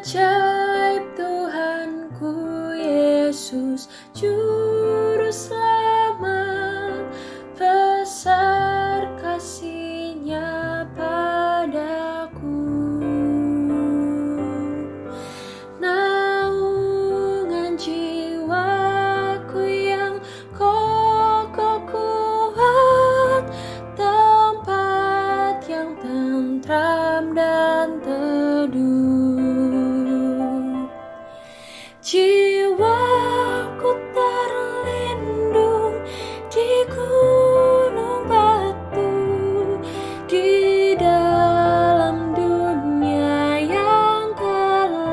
Ajaib Tuhanku Yesus Juru Selamat, besar kasih-Nya padaku. Naungan jiwaku yang kokoh kuat, tempat yang tentram dan teduh. Jiwaku terlindung di gunung batu, di dalam dunia yang kelam.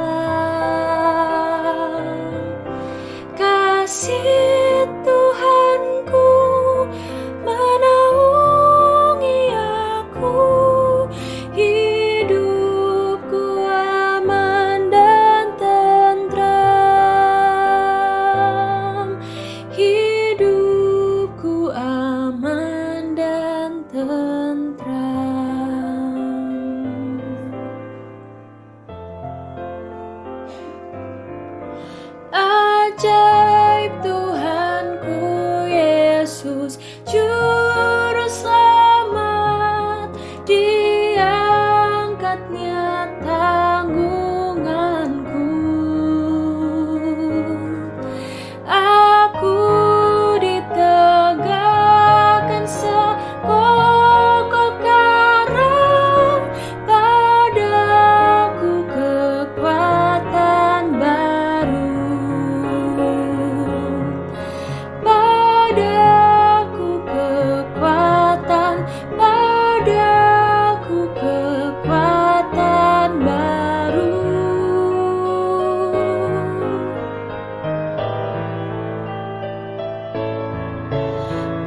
Kasih Tuhanku menaungi aku, hidupku aman dan tentram, hidupku aman dan tentram. Ajaib Tuhanku Yesus Juru Selamat, diangkatnya tanggunganku. Aku ditegakkan sekokoh karang, padaku kekuatan baru, padaku kekuatan, padaku kekuatan baru.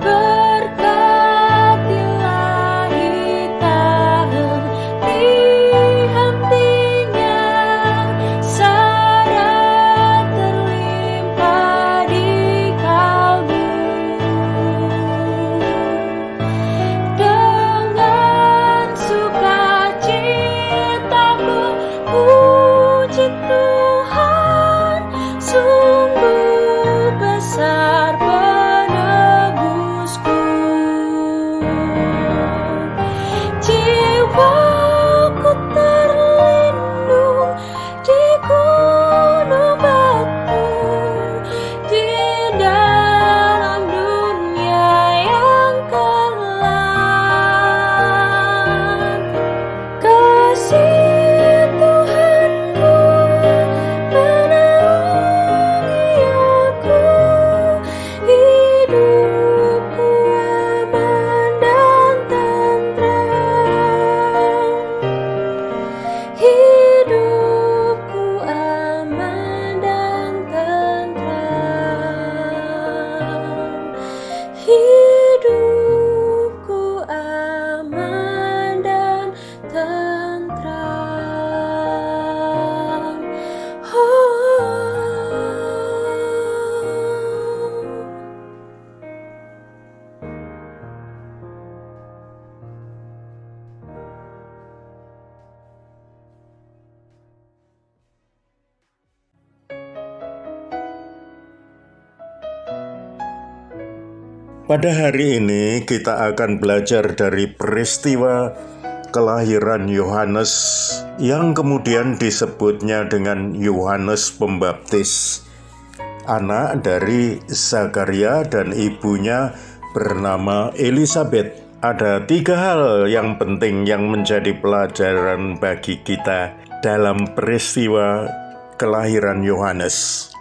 Berkatilah kita henti-hentinya, saat terlimpah di kalbu. Dengan sukacitaku puji Tuhan, sungguh besar penebusku. Jiwaku terlindung di gunung batu, di dalam dunia yang kelam. Kasih Tuhanku menaungi aku, hidupku aman dan tentram, hidupku aman dan tentram, hidupku aman dan tentram. Pada hari ini kita akan belajar dari peristiwa kelahiran Yohanes yang kemudian disebutnya dengan Yohanes Pembaptis, anak dari Zakaria dan ibunya bernama Elisabet. Ada 3 hal yang penting yang menjadi pelajaran bagi kita dalam peristiwa kelahiran Yohanes.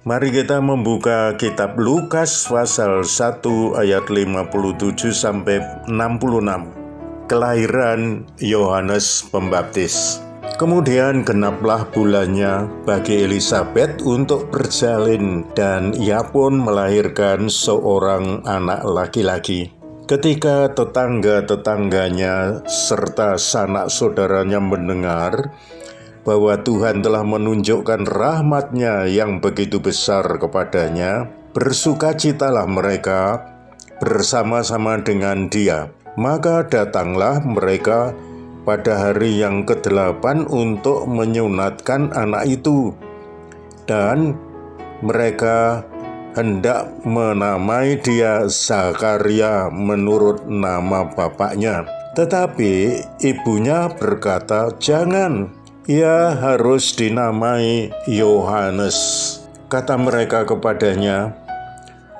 Mari kita membuka kitab Lukas pasal 1 ayat 57 sampai 66. Kelahiran Yohanes Pembaptis. Kemudian genaplah bulannya bagi Elisabet untuk bersalin, dan ia pun melahirkan seorang anak laki-laki. Ketika tetangga-tetangganya serta sanak saudaranya mendengar bahwa Tuhan telah menunjukkan rahmat-Nya yang begitu besar kepadanya, bersukacitalah mereka bersama-sama dengan dia. Maka datanglah mereka pada hari yang ke-8 untuk menyunatkan anak itu. Dan mereka hendak menamai dia Zakaria menurut nama bapaknya. Tetapi ibunya berkata, "Jangan, ia harus dinamai Yohanes." Kata mereka kepadanya,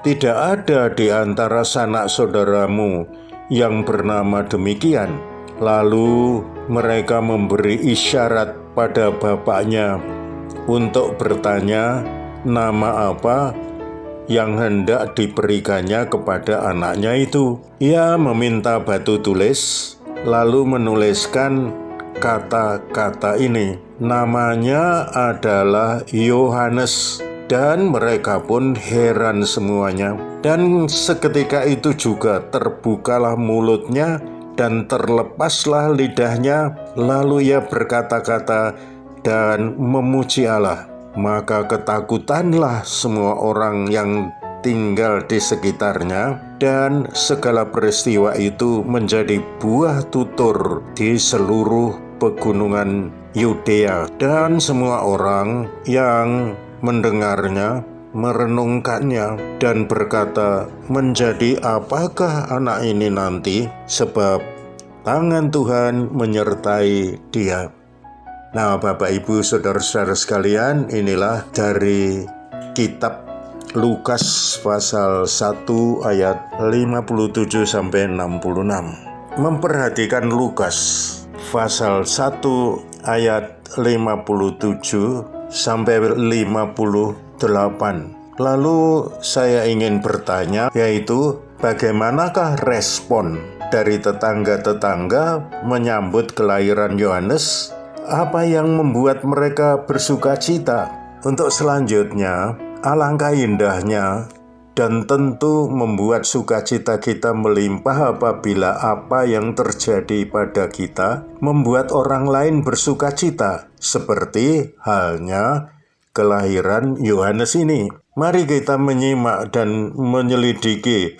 "Tidak ada di antara sanak saudaramu yang bernama demikian." Lalu mereka memberi isyarat pada bapaknya untuk bertanya nama apa yang hendak diberikannya kepada anaknya itu. Ia meminta batu tulis, lalu menuliskan kata-kata ini, "Namanya adalah Yohanes." Dan mereka pun heran semuanya. Dan seketika itu juga terbukalah mulutnya dan terlepaslah lidahnya, lalu ia berkata-kata dan memuji Allah. Maka ketakutanlah semua orang yang tinggal di sekitarnya, dan segala peristiwa itu menjadi buah tutur di seluruh pegunungan Yudea. Dan semua orang yang mendengarnya merenungkannya dan berkata, "Menjadi apakah anak ini nanti? Sebab tangan Tuhan menyertai dia." Nah, Bapak Ibu Saudara-saudara sekalian, inilah dari kitab Lukas pasal 1 ayat 57 sampai 66. Memperhatikan Lukas pasal 1 ayat 57 sampai 58. Lalu saya ingin bertanya, yaitu bagaimanakah respon dari tetangga-tetangga menyambut kelahiran Yohanes? Apa yang membuat mereka bersuka cita? Untuk selanjutnya, alangkah indahnya dan tentu membuat sukacita kita melimpah apabila apa yang terjadi pada kita membuat orang lain bersuka cita, seperti halnya kelahiran Yohanes ini. Mari kita menyimak dan menyelidiki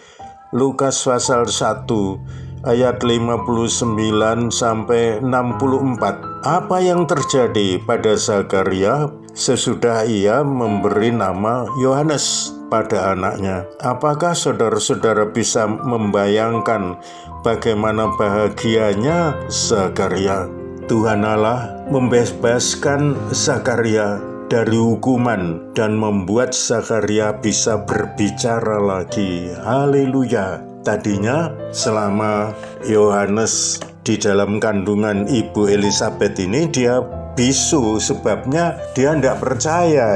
Lukas pasal 1 ayat 59 sampai 64. Apa yang terjadi pada Zakaria sesudah ia memberi nama Yohanes pada anaknya? Apakah saudara-saudara bisa membayangkan bagaimana bahagianya Zakaria? Tuhan Allah membebaskan Zakaria dari hukuman dan membuat Zakaria bisa berbicara lagi. Haleluya. Tadinya selama Yohanes di dalam kandungan ibu Elisabeth ini dia bisu, sebabnya dia tidak percaya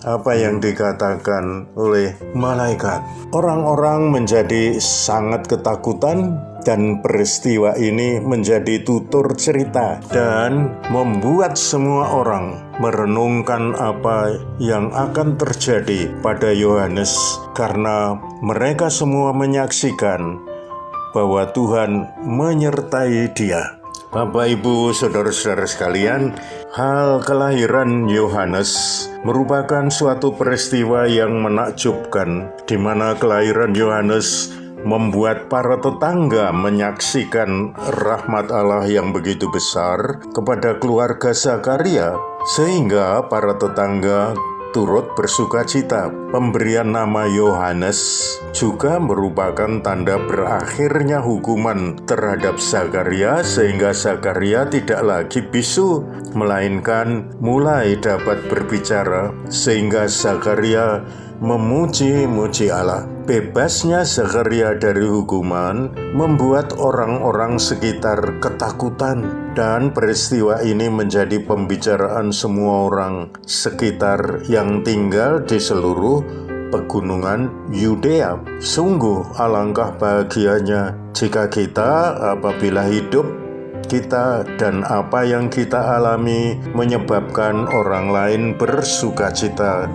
apa yang dikatakan oleh malaikat. Orang-orang menjadi sangat ketakutan dan peristiwa ini menjadi tutur cerita dan membuat semua orang merenungkan apa yang akan terjadi pada Yohanes, karena mereka semua menyaksikan bahwa Tuhan menyertai dia. Bapak, Ibu, Saudara-saudara sekalian, hal kelahiran Yohanes merupakan suatu peristiwa yang menakjubkan, di mana kelahiran Yohanes membuat para tetangga menyaksikan rahmat Allah yang begitu besar kepada keluarga Zakaria, sehingga para tetangga turut bersuka cita. Pemberian nama Yohanes juga merupakan tanda berakhirnya hukuman terhadap Zakaria, sehingga Zakaria tidak lagi bisu, melainkan mulai dapat berbicara, sehingga Zakaria memuji-muji Allah. Bebasnya Zakaria dari hukuman membuat orang-orang sekitar ketakutan, dan peristiwa ini menjadi pembicaraan semua orang sekitar yang tinggal di seluruh pegunungan Yudea. Sungguh alangkah bahagianya jika kita apabila hidup kita dan apa yang kita alami menyebabkan orang lain bersuka cita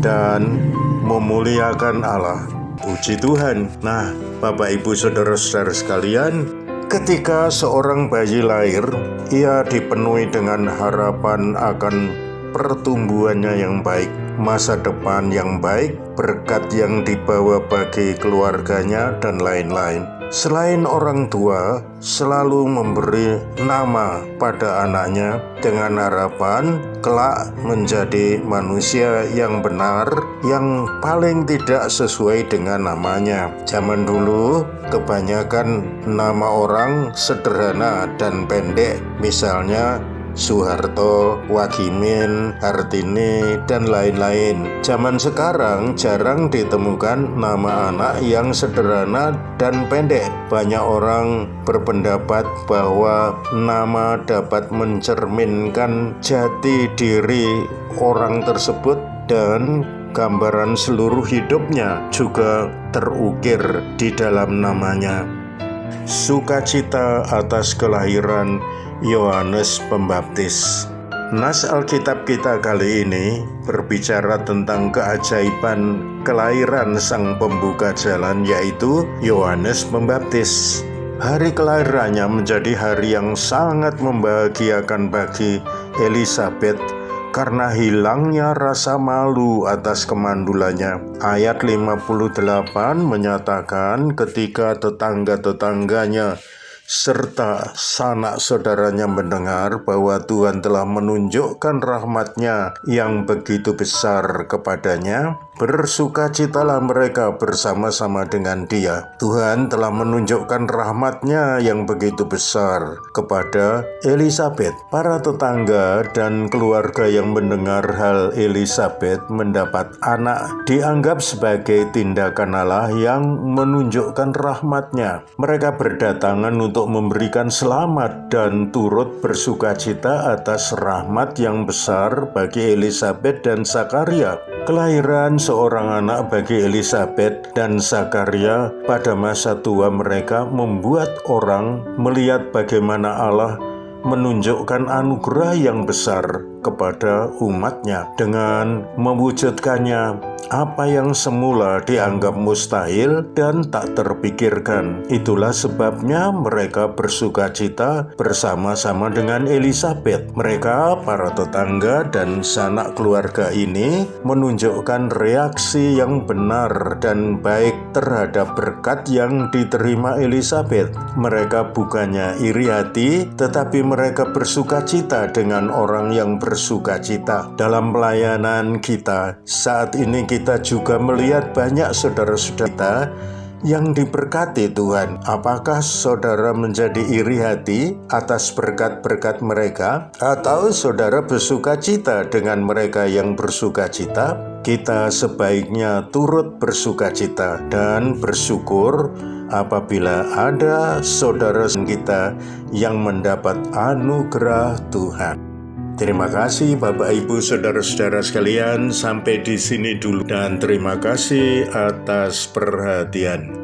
dan memuliakan Allah. Puji Tuhan. Nah, Bapak, Ibu, Saudara-saudara sekalian, ketika seorang bayi lahir, ia dipenuhi dengan harapan akan pertumbuhannya yang baik, masa depan yang baik, berkat yang dibawa bagi keluarganya, dan lain-lain. Selain orang tua selalu memberi nama pada anaknya dengan harapan kelak menjadi manusia yang benar, yang paling tidak sesuai dengan namanya. Zaman dulu kebanyakan nama orang sederhana dan pendek, misalnya Soeharto, Wagimin, Hartini, dan lain-lain. Zaman sekarang jarang ditemukan nama anak yang sederhana dan pendek. Banyak orang berpendapat bahwa nama dapat mencerminkan jati diri orang tersebut dan gambaran seluruh hidupnya juga terukir di dalam namanya. Sukacita atas kelahiran Yohanes Pembaptis. Nas Alkitab kita kali ini berbicara tentang keajaiban kelahiran sang pembuka jalan, yaitu Yohanes Pembaptis. Hari kelahirannya menjadi hari yang sangat membahagiakan bagi Elisabet karena hilangnya rasa malu atas kemandulannya. Ayat 58 menyatakan ketika tetangga-tetangganya serta sanak saudaranya mendengar bahwa Tuhan telah menunjukkan rahmat-Nya yang begitu besar kepadanya, bersukacitalah mereka bersama-sama dengan dia. Tuhan telah menunjukkan rahmat-Nya yang begitu besar kepada Elisabet. Para tetangga dan keluarga yang mendengar hal Elisabet mendapat anak dianggap sebagai tindakan Allah yang menunjukkan rahmat-Nya. Mereka berdatangan untuk memberikan selamat dan turut bersukacita atas rahmat yang besar bagi Elisabet dan Zakaria. Kelahiran seorang anak bagi Elisabet dan Zakaria pada masa tua mereka membuat orang melihat bagaimana Allah menunjukkan anugerah yang besar kepada umatnya dengan mewujudkannya apa yang semula dianggap mustahil dan tak terpikirkan. Itulah sebabnya mereka bersukacita bersama-sama dengan Elisabet. Mereka, para tetangga dan sanak keluarga ini menunjukkan reaksi yang benar dan baik terhadap berkat yang diterima Elisabet. Mereka bukannya iri hati, tetapi mereka bersukacita dengan orang yang bersukacita. Dalam pelayanan kita saat ini, kita juga melihat banyak saudara-saudara kita yang diberkati Tuhan. Apakah saudara menjadi iri hati atas berkat-berkat mereka, atau saudara bersukacita dengan mereka yang bersukacita? Kita sebaiknya turut bersukacita dan bersyukur apabila ada saudara kita yang mendapat anugerah Tuhan. Terima kasih Bapak Ibu Saudara-saudara sekalian, sampai di sini dulu dan terima kasih atas perhatian.